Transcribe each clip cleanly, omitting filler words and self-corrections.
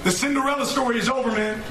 The Cinderella story is over, man.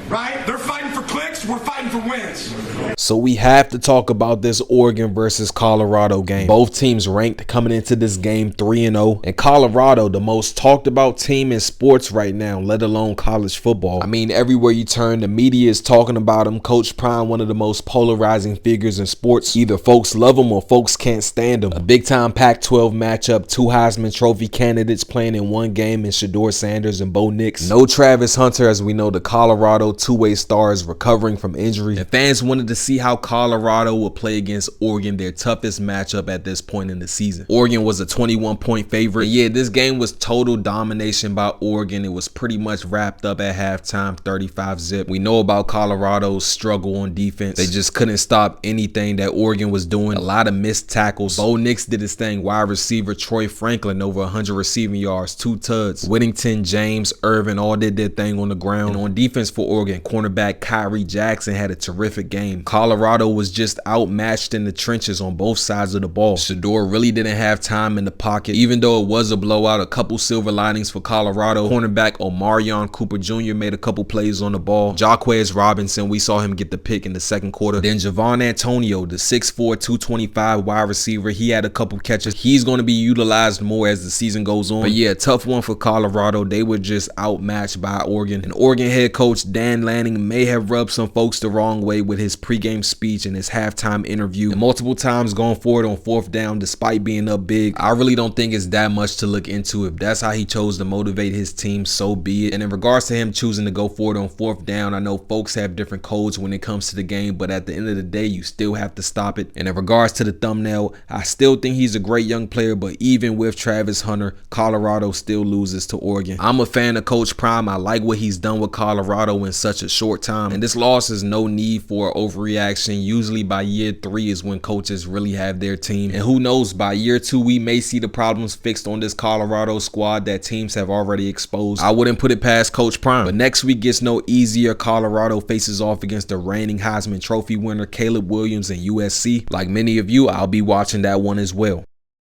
Right? They're fighting for clicks, we're fighting for wins. So we have to talk about this Oregon versus Colorado game. Both teams ranked coming into this game 3-0. And Colorado, the most talked about team in sports right now, let alone college football. I mean, everywhere you turn, the media is talking about him. Coach Prime, one of the most polarizing figures in sports. Either folks love him or folks can't stand him. A big-time Pac-12 matchup, 2 Heisman Trophy candidates playing in one game in Shedeur Sanders and Bo Nix. No Travis Hunter, as we know the Colorado two-way stars recovering from injury, and fans wanted to see how Colorado would play against Oregon, their toughest matchup at this point in the season. Oregon was a 21-point favorite. And yeah, this game was total domination by Oregon. It was pretty much wrapped up at halftime, 35-zip. We know about Colorado's struggle on defense. They just couldn't stop anything that Oregon was doing. A lot of missed tackles. Bo Nix did his thing. Wide receiver Troy Franklin, over 100 receiving yards, 2 tuds. Whittington, James, Irvin all did their thing on the ground. And on defense for Oregon, cornerback Kyrie Jackson had a terrific game. Colorado was just outmatched in the trenches on both sides of the ball. Shedeur really didn't have time in the pocket. Even though it was a blowout, a couple silver linings for Colorado. Cornerback Omarion Cooper Jr. made a couple plays on the ball. Jaquez Robinson, we saw him get the pick in the second quarter. Then Javon Antonio, the 6'4", 225 wide receiver, he had a couple catches. He's going to be utilized more as the season goes on. But yeah, tough one for Colorado. They were just outmatched by Oregon. And Oregon head coach Dan Lanning may have rubbed some folks the wrong way with his pregame speech and his halftime interview, and multiple times going forward on 4th down despite being up big. I really don't think it's that much to look into. If that's how he chose to motivate his team, so be it. And in regards to him choosing to go forward on 4th down, I know folks have different codes when it comes to the game, but at the end of the day, you still have to stop it. And in regards to the thumbnail, I still think he's a great young player, but even with Travis Hunter, Colorado still loses to Oregon. I'm a fan of Coach Prime. I like what he's done with Colorado in such a short time, and this loss is no need for overreaction. Usually by year 3 is when coaches really have their team, and who knows, by year 2 we may see the problems fixed on this Colorado squad that teams have already exposed. I wouldn't put it past Coach Prime. But next week gets no easier. Colorado faces off against the reigning Heisman Trophy winner Caleb Williams and USC. Like many of you, I'll be watching that one as well.